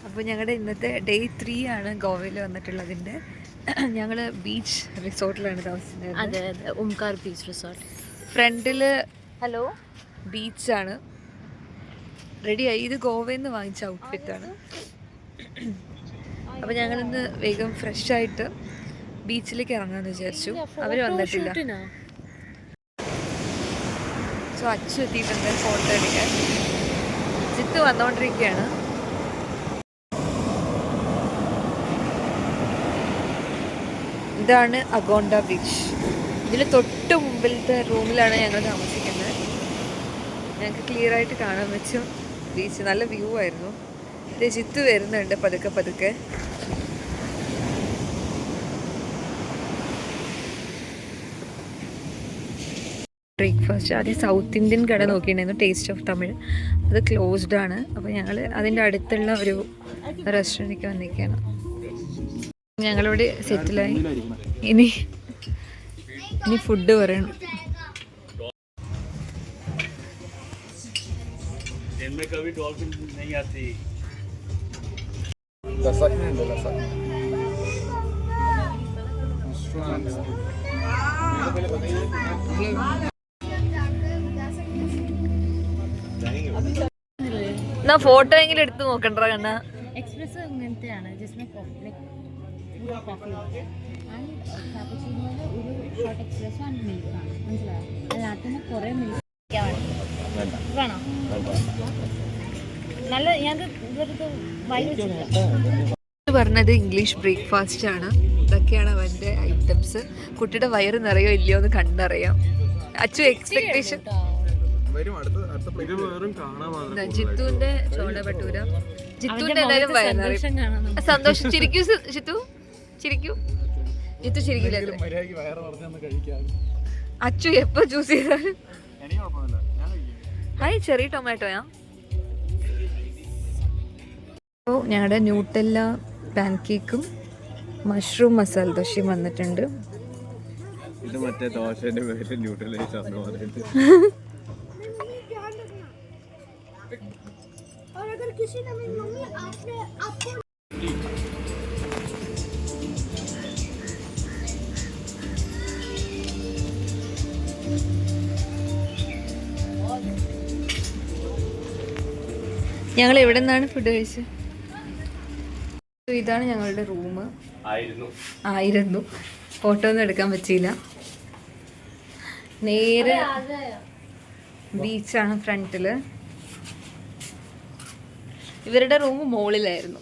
അപ്പോൾ ഞങ്ങളുടെ ഇന്നത്തെ ഡേ 3 ആണ് ഗോവയിൽ വന്നിട്ടുള്ളതിൻ്റെ. ഞങ്ങൾ ബീച്ച് റിസോർട്ടിലാണ് താമസിക്കുന്നത്. അതെ അതെ, ഓംകാർ ബീച്ച് റിസോർട്ട്. ഫ്രണ്ടിൽ ബീച്ചാണ്. റെഡിയായി. ഇത് ഗോവയിൽ നിന്ന് വാങ്ങിച്ച ഔട്ട്ഫിറ്റാണ്. അപ്പോൾ ഞങ്ങളിന്ന് വേഗം ഫ്രഷായിട്ട് ബീച്ചിലേക്ക് ഇറങ്ങാമെന്ന് വിചാരിച്ചു. അവർ വന്നിട്ടില്ല. സോ അച്ചു എത്തിയിട്ടുണ്ട് ഫോട്ടോ എടുക്കാൻ. ജിത്തു വന്നുകൊണ്ടിരിക്കുകയാണ്. ഇതാണ് അഗോണ്ട ബീച്ച്. ഇതിന് തൊട്ട് മുമ്പിലത്തെ റൂമിലാണ് ഞങ്ങൾ താമസിക്കുന്നത്. ഞങ്ങൾക്ക് ക്ലിയർ ആയിട്ട് കാണാൻ പറ്റും ബീച്ച്. നല്ല വ്യൂ ആയിരുന്നു. ഇത് ജിത്തു വരുന്നുണ്ട് പതുക്കെ പതുക്കെ. ബ്രേക്ക്ഫാസ്റ്റ് ആദ്യം സൗത്ത് ഇന്ത്യൻ കട നോക്കിയിട്ടുണ്ടായിരുന്നു, ടേസ്റ്റ് ഓഫ് തമിഴ്. അത് ക്ലോസ്ഡ് ആണ്. അപ്പോൾ ഞങ്ങൾ അതിൻ്റെ അടുത്തുള്ള ഒരു റെസ്റ്റോറൻറ്റിലേക്ക് വന്നിരിക്കുകയാണ്. ഞങ്ങളിവിടെ സെറ്റിലായി. ഇനി ഫുഡ് പറയണം. എന്നാ ഫോട്ടോ എങ്കിലും എടുത്ത് നോക്കണ്ട കണ്ണ. എക്സ്പ്രസ് അങ്ങനത്തെയാണ്, ജസ്റ്റ് കോഫി ആൻഡ് കാപ്പുച്ചിനോയിൽ ഒരു ഷോർട്ട് എക്സ്പ്രസ്സോ ആൻഡ് മിൽക്കാണ്. മനസ്സിലായോ? അതിനകത്ത് നിന്ന് കുറേ മിൽക്ക് വേണോ? നല്ല ഞാൻ പറഞ്ഞത് ഇംഗ്ലീഷ് ബ്രേക്ക്ഫാസ്റ്റ് ആണ്. ഇതൊക്കെയാണ് അവൻ്റെ ഐറ്റംസ്. കുട്ടിയുടെ വയറ് നിറയോ ഇല്ലയോ എന്ന് കണ്ടറിയാം. അച്ചു എക്സ്പെക്ടേഷൻ. ജിത്തുവിന്റെ ചോള ഭട്ടൂര. ജിത്തുവിന്റെ എല്ലാവരും വയറ് നിറയും. സന്തോഷം. ചിരിക്കൂ ജിത്തു, ചിരിക്കൂ. ജിത്തു ചിരിക്കില്ല. അച്ചു എപ്പോ ചൂസ് ചെയ്താലും. ഹായ്, ചെറിയ ടൊമാറ്റോയാ. അപ്പോൾ ഞങ്ങളുടെ ന്യൂട്ടെല്ല പാൻ കേക്കും മഷ്റൂം മസാല ദോശയും വന്നിട്ടുണ്ട്. ഇത് മറ്റേ ദോശയുടെ പേര് ന്യൂട്ടെല്ല. ഞങ്ങൾ എവിടെ നിന്നാണ് ഫുഡ് കഴിച്ചത്? ഇതാണ് ഞങ്ങളുടെ റൂം. ആയിരുന്നു. ഫോട്ടോ ഒന്നും എടുക്കാൻ പറ്റിയില്ല. നേരെ ബീച്ചാണ് ഫ്രണ്ടില്. ഇവരുടെ റൂം മുകളിലായിരുന്നു.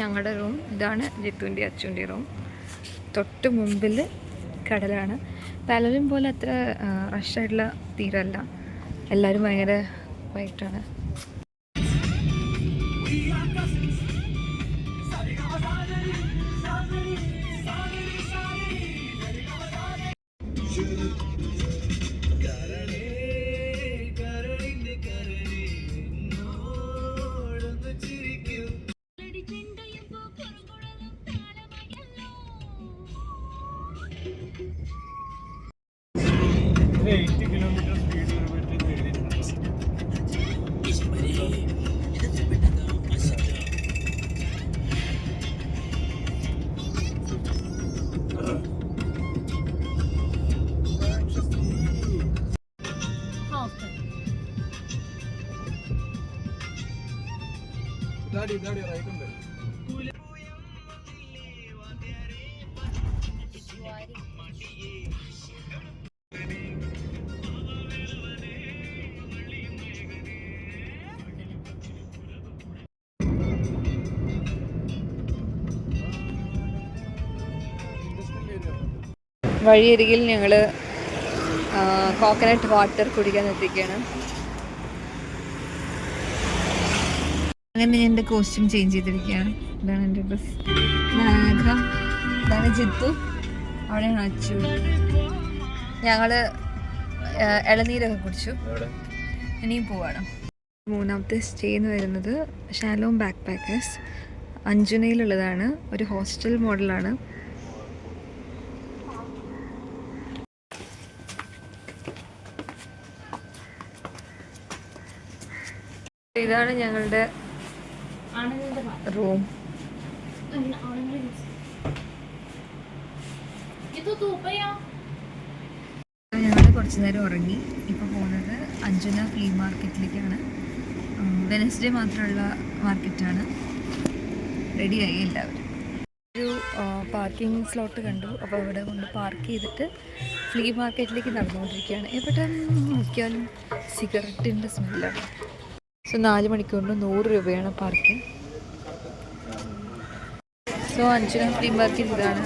ഞങ്ങളുടെ റൂം ഇതാണ്. ജിത്തുവിൻ്റെ അച്ചുവിൻ്റെ റൂം. തൊട്ട് മുമ്പിൽ കടലാണ്. പലരും പോലെ അത്ര റഷായിട്ടുള്ള തീരല്ല. എല്ലാവരും ഭയങ്കര വൈകിട്ടാണ്. വഴിയരികിൽ ഞങ്ങൾ കോക്കനട്ട് വാട്ടർ കുടിക്കാൻ എത്തിക്കുകയാണ്. അങ്ങനെ ഞാൻ എൻ്റെ കോസ്റ്റ്യൂം ചേഞ്ച് ചെയ്തിരിക്കുകയാണ്. ഇതാണ് എൻ്റെ ഡ്രസ്. നാഗ, ഇതാണ് ജിത്തു, അവിടെയാണ് അച്ചു. ഞങ്ങൾ ഇളനീരൊക്കെ കുടിച്ചു. ഇനിയും പോവാണ്. മൂന്നാമത്തെ സ്റ്റേ എന്ന് വരുന്നത് ഷാലോം ബാക്ക് പാക്കേഴ്സ്. അഞ്ജുനയിലുള്ളതാണ്. ഒരു ഹോസ്റ്റൽ മോഡലാണ്. ഇതാണ് ഞങ്ങളുടെ ആണുങ്ങളുടെ റൂം. ഞങ്ങൾ കുറച്ച് നേരം ഉറങ്ങി. ഇപ്പോൾ പോകുന്നത് അഞ്ജന ഫ്ലീ മാർക്കറ്റിലേക്കാണ്. വെനസ്ഡേ മാത്രമുള്ള മാർക്കറ്റാണ്. റെഡിയായി എല്ലാവരും. ഒരു പാർക്കിംഗ് സ്ലോട്ട് കണ്ടു. അപ്പോൾ അവിടെ കൊണ്ട് പാർക്ക് ചെയ്തിട്ട് ഫ്ലീ മാർക്കറ്റിലേക്ക് നടന്നുകൊണ്ടിരിക്കുകയാണ്. എവിടെ നോക്കിയാലും സിഗരറ്റിൻ്റെ സ്മെല്ലാണ്. സോ 4 മണിക്കൂറിന് 100 രൂപയാണ് parking. So Anjana flea market ഇതാണ്.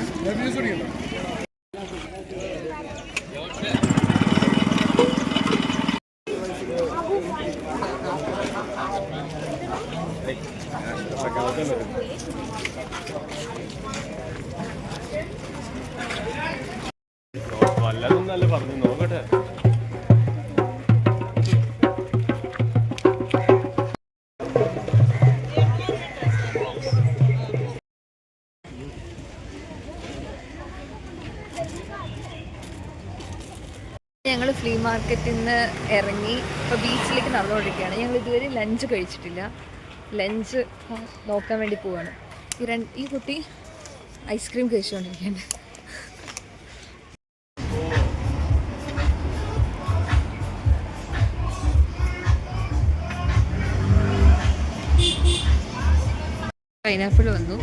വല്ലതൊന്നല്ല പറഞ്ഞു നോക്കട്ടെ. ഞങ്ങൾ ഫ്ലീ മാർക്കറ്റിൽ നിന്ന് ഇറങ്ങി ഇപ്പോൾ ബീച്ചിലേക്ക് നടന്നുകൊണ്ടിരിക്കുകയാണ്. ഞങ്ങൾ ഇതുവരെ ലഞ്ച് കഴിച്ചിട്ടില്ല. ലഞ്ച് നോക്കാൻ വേണ്ടി പോവാണ്. ഈ കുട്ടി ഐസ്ക്രീം കഴിച്ചുകൊണ്ടിരിക്കുകയാണ്. പൈനാപ്പിൾ വന്നു.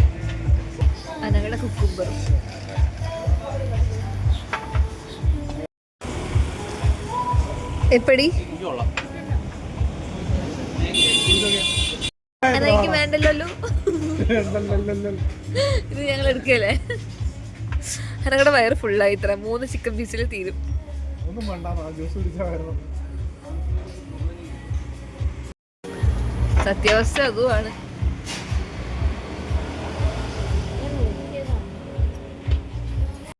ഞങ്ങളുടെ കുക്കുംബറും. എപ്പടി എനിക്ക് വേണ്ടല്ലോ. ഇത് ഞങ്ങൾ എടുക്കല്ലേ? ഞങ്ങളുടെ വയറ് ഫുള്ളായി. ഇത്ര 3 ചിക്കൻ പീസിൽ തീരും. സത്യാവസ്ഥ അതുമാണ്.